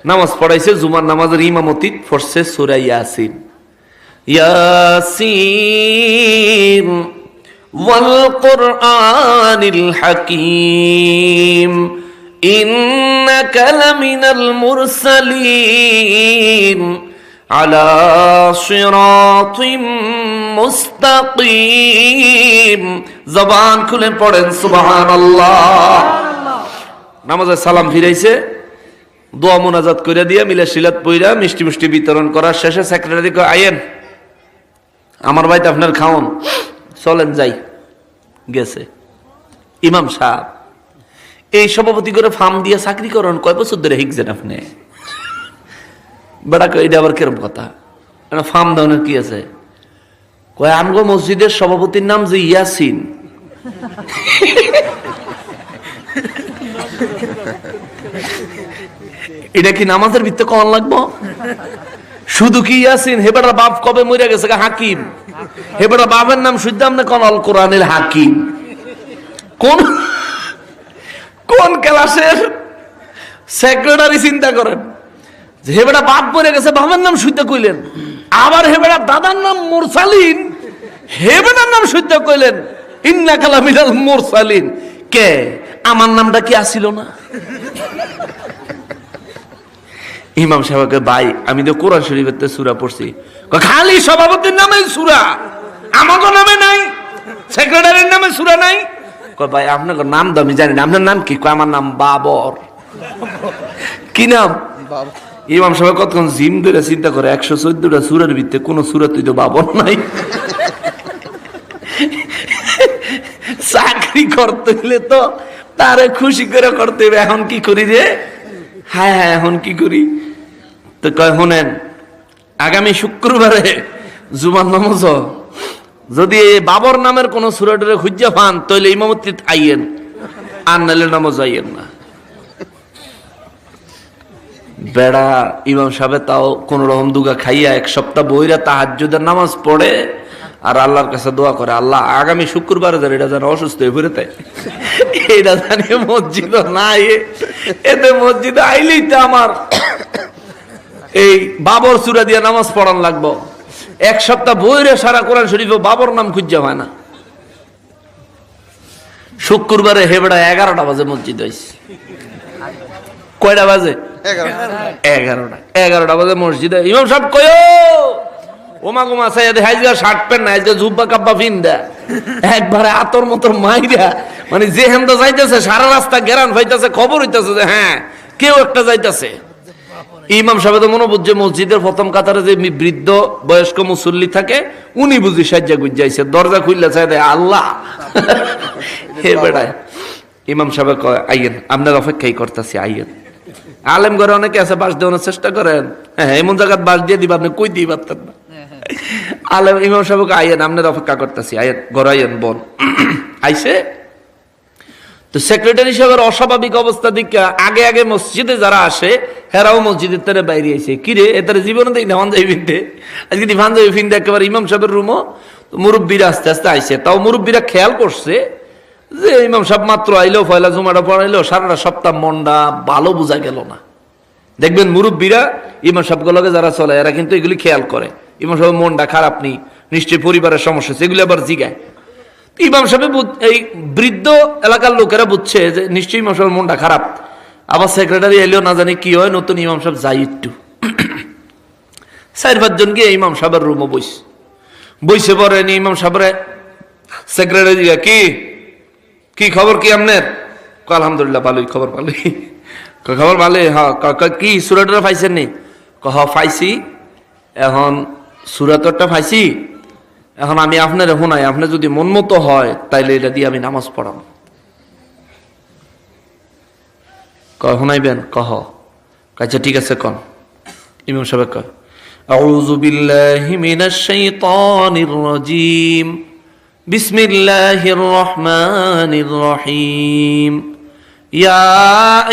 নামাজ পড়াইছে, জুমার নামাজের ইমামতি পড়ছে সূরা ইয়াসিন। ইয়াসিন ওয়াল কুরআনিল হাকীম ইন্নাকা লামিনাল মুরসালিন আলা সিরাতিম মুস্তাকিম। জবান খুলে পড়েন সুবহানাল্লাহ। নামাজে সালাম ফিরাইছে, দোয়া মোনাজাত করে দিয়া মিলা শিলাত পইরা মিষ্টি মিষ্টি বিতরণ করার শেষে সেক্রেটারি কয়, আইয়েন আমার ভাইতে আপনার খাওন, চলেন যাই। গেছে ইমাম সাহেব। এই সভাপতি করে ফার্ম দিয়ে চাকরি করেন, কয় বছর ধরে শিখছেন আপনি? বেড়া কয়, এটা আবার কিরম কথা, ফার্ম দেওয়ার কি আছে? কয়, আমগো মসজিদের সভাপতির নাম যে ইয়াসিন। এটা কি নামাজের ভিত্তি কন লাগবো? শুধু কি ইয়াসিন? হেবেটার বাপ কবে মরে গেছে? হাকিম। হেবেটার বাপের নাম শুদ্ধ আপনি কোন আল কোরআনের হাকিম? কোন কোন ক্লাসের সেক্রেটারি? চিন্তা করেন, হেবেটা বাপ মরে গেছে, বাবার নাম শুদ্ধ কইলেন। আবার হেবেটা দাদার নাম মুরসালিন, হেবেটার নাম শুদ্ধ কইলেন ইন্নাকা লামিনাল মুরসালিন। কে আমার নামটা কি আসিল না? ইমাম সাহেবকে, ভাই আমি তো কোরআন শরীফের সূরা পড়ছি। খালি সভাপতির নামে সূরা, আমাকে নামে নাই, সেক্রেটারির নামে সূরা নাই। ভাই আপনার নাম তো আমি জানি না, আপনার নাম কি? আমার নাম বাবর। কি নাম? ইমাম সাহেব কতক্ষণ জিম ধরে চিন্তা করে, 114টা সূরার ভিতরে কোন সূরা তুই তো বাবর নাই। চাকরি করতে হলে তো তারে খুশি করে করতে হবে। এখন কি করি রে? হ্যাঁ হ্যাঁ, এখন কি করি? তো কয়, শোনেন, আগামী শুক্রবারে জুমার নামাজ যদি বাবর নামের কোন সূরাটারে খুঁজে পান তাহলে ইমামতি আইয়েন, আর নাহলে নামাজ আইয়েন না। বেড়া ইমাম সাহেব তাও কোন রকম দুগা খাইয়া 1 সপ্তাহ বইরা তাহাজ্জুদের নামাজ পড়ে আর আল্লাহর কাছে দোয়া করে, আল্লাহ আগামী শুক্রবারে যেন এটা যেন অসুস্থ হয়ে ফিরে তাই এটা জানি মসজিদ না, এতে মসজিদে আইলেই তো আমার এই বাবর সূরা দিয়ে নামাজ পড়ান লাগবো। 1 সপ্তাহ বইরে সারা কোরআন শরীফে বাবর নাম খুঁজে হয় না। শুক্রবারে হেবড়া 11টা বাজে মসজিদ হয়েছে। কয়টা বাজে? 11টা বাজে মসজিদে। ইমাম সাহেব কয়, ওমা গোমা সাইয়া হাইজা শার্ট প্যান্ট না, আজকে জুব্বা কাব্বা ফিন্দা একবারে আতর মতর মাইরা, মানে যে হেমদা যাইতেছে সারা রাস্তা গেরান ফাইতেছে, খবর হইতেছে যে হ্যাঁ কেউ একটা যাইতেছে। ইমাম সাহেব তো মনে বুঝছে মসজিদের প্রথম কাতারে যে বৃদ্ধ বয়স্ক মুসল্লি থাকে উনি বুঝি সাজ্জা গুজাইছে, দরজা খুললে চাই দেয় আল্লাহ। হে বেড়ায় ইমাম সাহেব কয়, আইয়েন আপনার অপেক্ষাই করতেছি, আইয়েন। আলেম ঘরে অনেকে আছে বাস দেওয়ানোর চেষ্টা করেন, হ্যাঁ এমন জায়গায় বাস দিয়ে দিবা আপনি কই দিয়ে পারতেন না। আলেম ইমাম সাহেবকে, আইয়েন আপনার অপেক্ষা করতেছি, আইয়েন ঘরে আইয়েন বোন। আইসে তো সেক্রেটারি সাহেবের অস্বাভাবিক অবস্থা দিকে আগে আগে মসজিদে যারা আসে হেরাও মসজিদের তারা বাইরে আইসে। কিরে এদের জীবনে দেখি না ভাঞ্জাবি ফিনতে, আজকে ভাঞ্জাবি ফিনতে একেবারে ইমাম সাহেবের রুমও মুরব্বীরা আস্তে আস্তে আইসে। তাও মুরব্বীরা খেয়াল করছে যে ইমাম সাহেব মাত্র আইলো, পয়লা জুমাটা পড়াইলো, সারাটা সপ্তাহ মনটা ভালো বোঝা গেল না। দেখবেন মুরব্বীরা ইমাম সাহেবগুলোকে যারা চলে এরা কিন্তু এগুলি খেয়াল করে, ইমাম সাহেব মনটা খারাপ নেই, নিশ্চয়ই পরিবারের সমস্যা, সেগুলি আবার জিগায়। ইমাম সাহেব এই বৃদ্ধ এলাকার লোকেরা বুঝছে যে নিশ্চয়ই ইমাম সাহেবের মনটা খারাপ। আবার সেক্রেটারি এলেও না জানি কি হয়, নতুন ইমাম সাহেব যাই একটু 4-5 জন গিয়ে ইমাম সাহেবের রুমে বইসে পড়েন। ইমাম সাহেবের সেক্রেটারি কি কি খবর, কি আপনার? আলহামদুলিল্লাহ ভালোই খবর, ভালোই খবর ভালোই। হ্যাঁ কি সূরাটা পাইছেন নি? পাইছি, এখন সূরাটা পাইছি, এখন আমি আপনার শোনাই, আপনার যদি মন মতো হয় তাইলে এটা দিয়ে আমি নামাজ পড়াম। শোনাইবেন? আচ্ছা ঠিক আছে কন। ইমাম সাহেব কয়, আউযু বিল্লাহি মিনাশ শাইতানির রাজীম, বিসমিল্লাহির রহমানির রহিম, ইয়া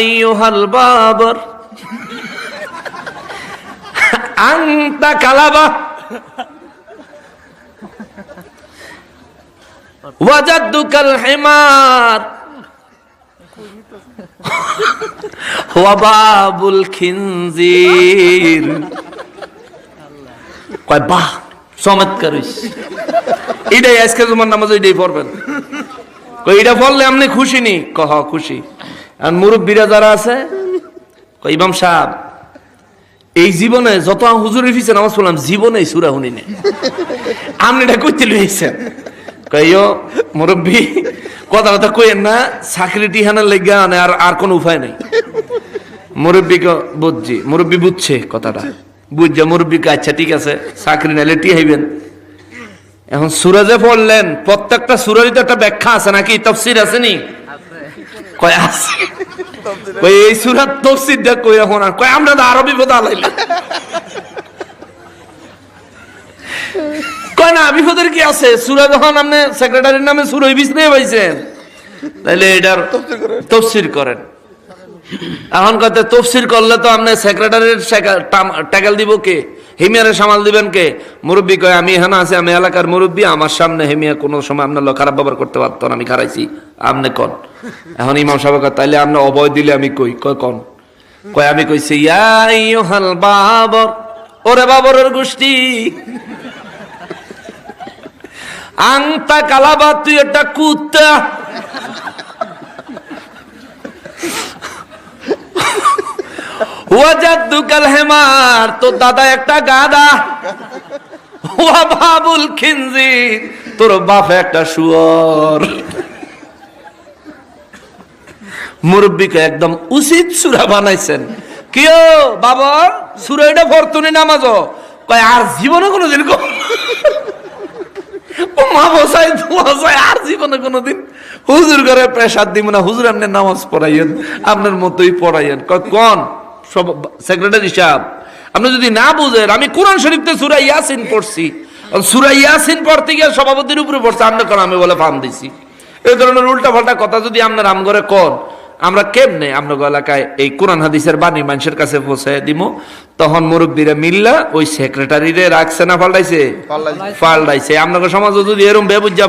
আইয়ুহাল বাবর আনতা কালাবা ওয়াজাদুকাল হিমার ওয়া বাবুল খিনজির। কয় বাহ চমৎকার হইছে, এটাই আজকে তোমার নামাজ এটাই পড়বেন। কই এটা পড়লে আপনি খুশি নি? কহ খুশি। আর মুরব্বীরা যারা আছে কই ইমাম সাহেব এই জীবনে যত হুজুরের পিছে নামাজ পড়লাম জীবনে এই সূরা শুনি না, আপনি এটা কইতে লইছেন। কইও মুরব্বী কথা কইেন না, চাকরি টিহানের লেগা আর কোন উপায় নেই। মুরব্বীকে বুঝছি, মুরব্বী বুঝছে কথাটা, বুঝছে মুরব্বীকে আচ্ছা ঠিক আছে চাকরি নাইলে টিহাইবেন। এখন সূরা যে পড়লেন প্রত্যেকটা সূরারই তো একটা ব্যাখ্যা আছে নাকি, তাফসীর আছে নি? কয় আছে। কই এই সূরার তাফসীরটা কই এখন? আর কয় আমরা তো আরবি বোঝা লাইলাম। কয় না বিপদের কি আছে, সূরা যখন আপনি সেক্রেটারির নামে সূরা বিছ নিয়ে পাইছেন তাইলে এটার তাফসীর করেন। এখন কত তাফসীর করলে তো আপনি সেক্রেটারির টাকাল দিব কে, হেমিয়ারে সামাল দিবেন কে? মুরব্বী কয় আমি এখানে আছি, আমি এলাকার মুরব্বী, আমার সামনে হেমিয়া কোনো সময় আপনার খারাপ ব্যবহার করতে পারতেন, আমি খারাইছি, আপনি কন। এখন ইমাম সাহেব কয় তাইলে আপনি অভয় দিলে আমি কই? কয় কন। কয় আমি কইছি ইয়া আইয়ুহাল বাবর, ওরে বাবরের গোষ্ঠী, আংতা কালাবা, তুই একটা কুত্তা, ওয়াজাদুকাল হিমার, তোর দাদা একটা গাধা, ওয়া বাবুল খিনজির, তোর বাপ একটা শুয়োর। মুরব্বীকে একদম উচিত সূরা বানাইছেন। কিও বাবা সূরা এটা ফরতুনি নামাজও? কয় আর জীবনে কোনোদিন ও মা বসাই বসাই আর জীবনে কোনোদিন হুজুর করে প্রেসার দিব না, হুজুর আপনি নামাজ পড়াইয়েন, আপনার মতোই পড়াইয়েন। কোন সব সেক্রেটারি সাহেব আপনি যদি না বুঝেন, আমি কোরআন শরীফতে সূরা ইয়াসিন পড়ছি, সূরা ইয়াসিন পড়তে গিয়ে সভাপতির উপরে পড়ছে, আপনি কোন আমি বলে ফান দিছি। এই ধরনের উল্টা পাল্টা কথা যদি আপনার আম করে কোন, আমরা কেমনে আপনার এলাকায় এই কোরআন হাদিসের বাণী মানুষের কাছে পৌঁছে দিব? তখন মুরব্বীরা মিল্লা ওই সেক্রেটারিরে রাখছে না পাল্টাইছে? পাল্টাইছে। আপনাকে সমাজে যদি এরকম বেবুজ্জা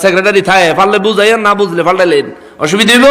সেক্রেটারি থাকে, পারলে বুঝাইয়া, না বুঝলে পাল্টাইলেন, অসুবিধা হইব?